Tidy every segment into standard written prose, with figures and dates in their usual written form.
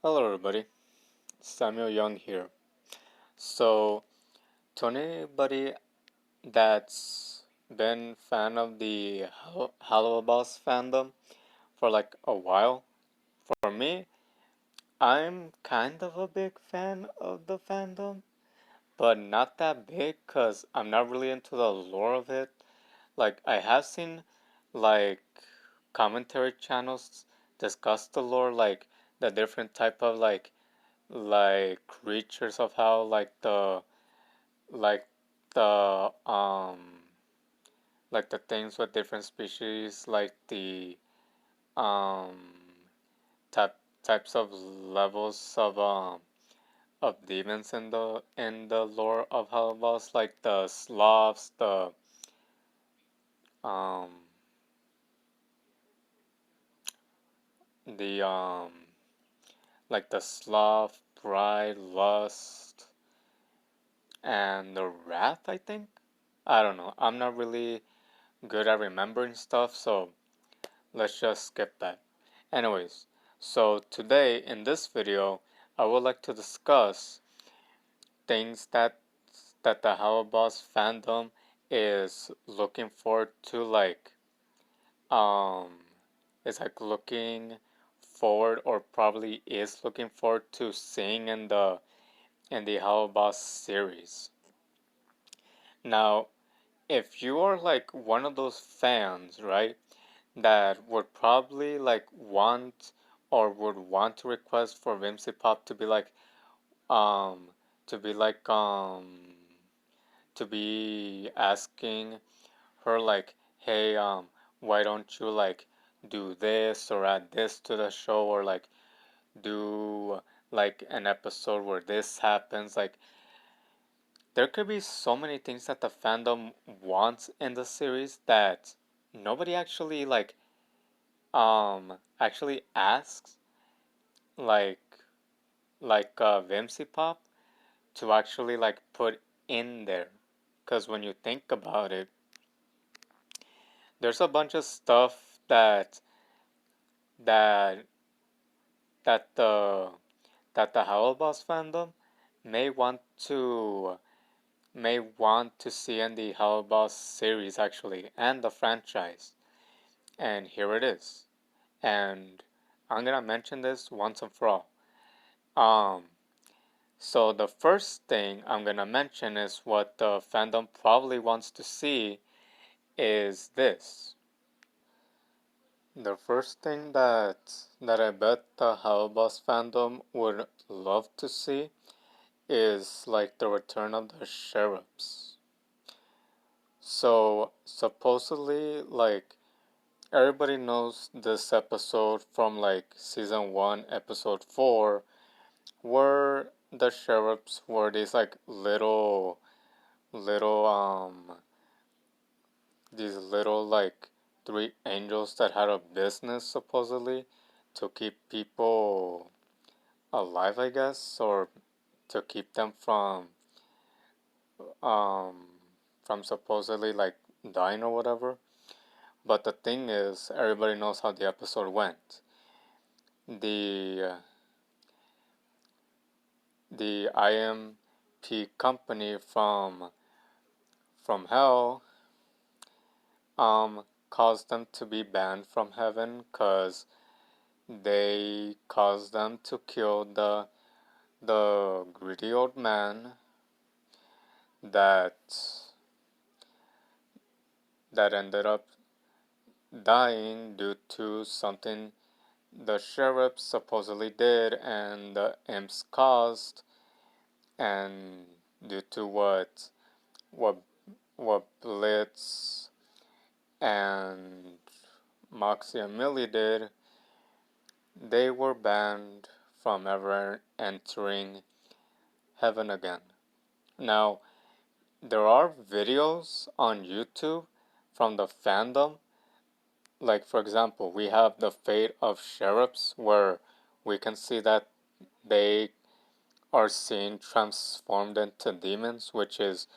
Hello everybody, Samuel Young here. So, to anybody that's been fan of the Helluvaboss fandom for like a while, for me, I'm kind of a big fan of the fandom, but not that big because I'm not really into the lore of it. Like, I have seen like commentary channels discuss the lore, like the different type of like creatures of hell, like the like the things with different species, like the um type types of levels of demons in the lore of Helluvaboss, like the Slavs, um the like the Slav, Pride, Lust, and the Wrath, I think. I don't know. I'm not really good at remembering stuff, so let's just skip that. Anyways, so today in this video, I would like to discuss things that the Helluvaboss fandom is looking forward to, um, is like looking forward or probably is looking forward to seeing in the Helluvaboss series. Now, if you are like one of those fans, right, that would probably like want or would want to request for viziepop um to be like to be asking her like, hey, why don't you like do this or add this to the show, or like do like an episode where this happens. Like, there could be so many things that the fandom wants in the series that nobody actually asks, like viziepop to actually like put in there. Because when you think about it, there's a bunch of stuff that that the that the Helluvaboss fandom may want to may want to see in the Helluvaboss series, actually, and the franchise. And here it is. And I'm gonna mention this once and for all. Um, so the first thing I'm gonna mention is what the fandom probably wants to see is this. The first thing that I bet the Helluvaboss fandom would love to see is like the return of the sheriffs. So supposedly, like, everybody knows this episode from like season 1, episode 4, where the sheriffs were these like little these little like three angels that had a business supposedly to keep people alive, I guess, or to keep them um from supposedly like dying or whatever. But the thing is, everybody knows how the episode went. The IMP company from hell caused them to be banned from heaven because they caused them to kill the greedy old man that that ended up dying due to something the sheriff supposedly did and the imps caused, and due to what what Blitz and Moxie and Millie did, they were banned from ever entering heaven again. Now, there are videos on YouTube from the fandom. Like, for example, we have the fate of sheriffs, where we can see that they are seen transformed into demons, which is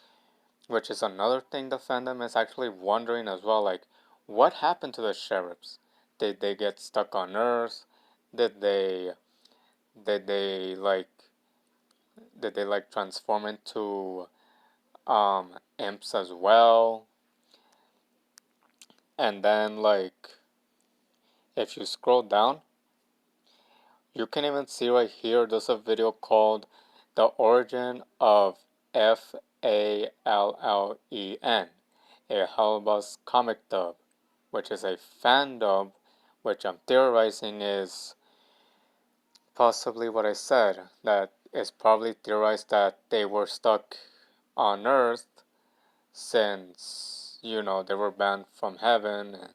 another thing the fandom is actually wondering as well. Like, what happened to the sheriffs? Did they get stuck on Earth? Did they did they transform into imps as well? And then if you scroll down, you can even see right here there's a video called The Origin of Fallen, a Helluvaboss comic dub, which is a fandom which I'm theorizing is possibly what I said, that it's probably theorized that they were stuck on Earth since, they were banned from heaven, and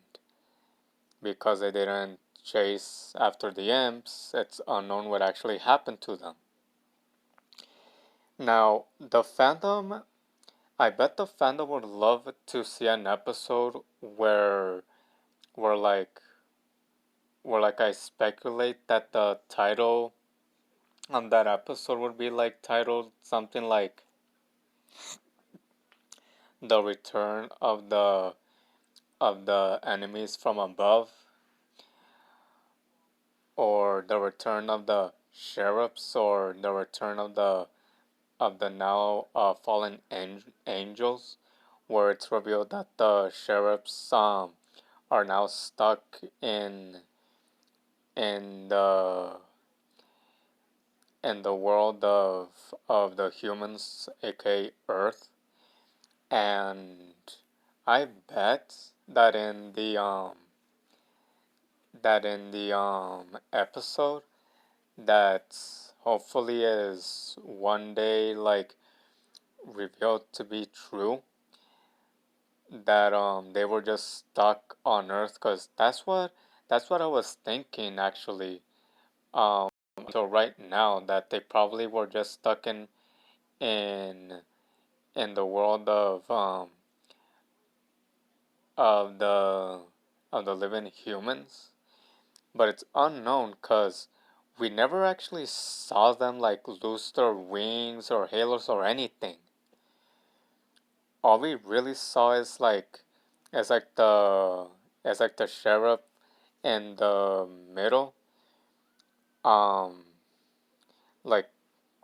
because they didn't chase after the imps, it's unknown what actually happened to them. Now, the fandom, I bet the fandom would love to see an episode where I speculate that the title on that episode would be titled something like The Return of the Enemies from Above, or The Return of the Sheriffs, or The Return of the now fallen angels, where it's revealed that the sheriffs are now stuck in the world of the humans, aka Earth. And I bet that in the episode that hopefully is one day revealed to be true, that they were just stuck on Earth, because that's what I was thinking actually until right now, that they probably were just stuck in the world of the living humans. But it's unknown because we never actually saw them lose their wings or halos or anything. All we really saw is as the sheriff in the middle, um like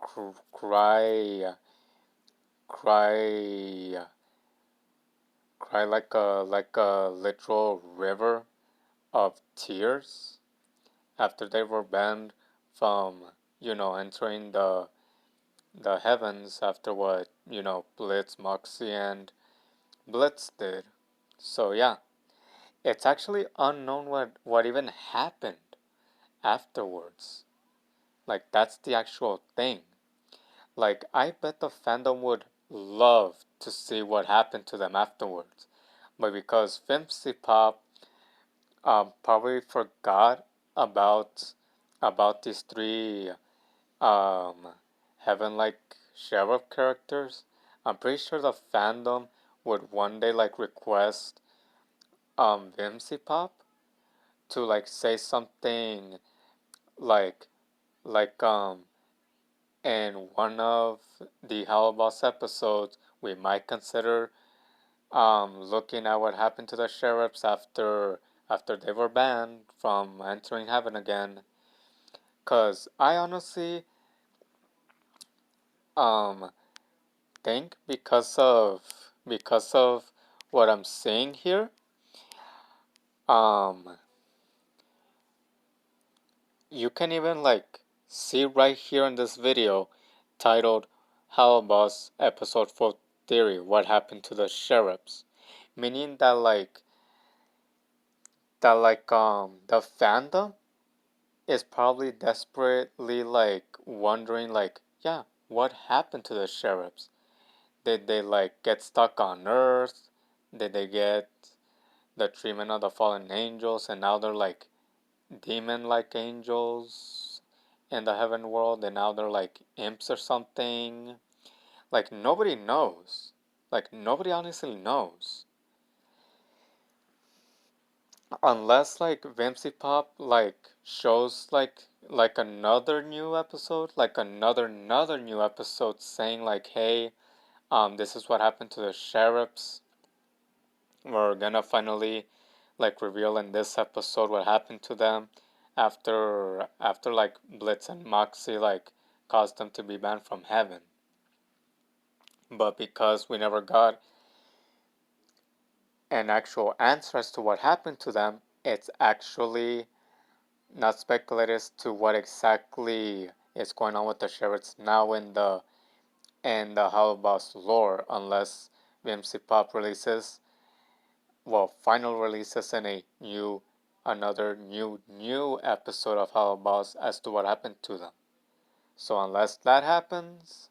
cry cry cry like a literal river of tears after they were banned from entering the heavens after what Blitz, Moxie, and Blitz did. So yeah, it's actually unknown what even happened afterwards. That's the actual thing. I bet the fandom would love to see what happened to them afterwards. But because viziepop probably forgot about these three heaven sheriff characters, I'm pretty sure the fandom would one day request viziepop to say something like like in one of the Helluvaboss episodes, we might consider looking at what happened to the sheriffs after they were banned from entering heaven again. Cause I honestly um think because of what I'm seeing here, um you can even see right here in this video titled Helluvaboss Episode 4 Theory, What Happened to the Sheriffs? Meaning that the fandom is probably desperately wondering yeah, what happened to the sheriffs? Did they get stuck on Earth? Did they get the treatment of the fallen angels and now they're demon angels in the heaven world, and now they're imps or something? Nobody knows. Nobody honestly knows. Unless viziepop shows another new episode, another new episode saying hey, this is what happened to the sheriffs. We're gonna finally reveal in this episode what happened to them. after like Blitz and Moxie like caused them to be banned from heaven. But because we never got an actual answer as to what happened to them, it's actually not speculated as to what exactly is going on with the sheriffs now in the Helluvaboss lore, unless viziepop releases, final releases in another new episode of Helluvaboss as to what happened to them. So unless that happens,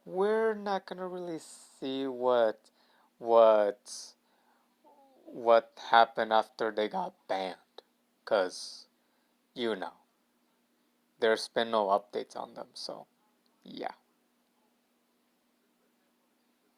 we're not gonna really see what what happened after they got banned, cause there's been no updates on them. So yeah.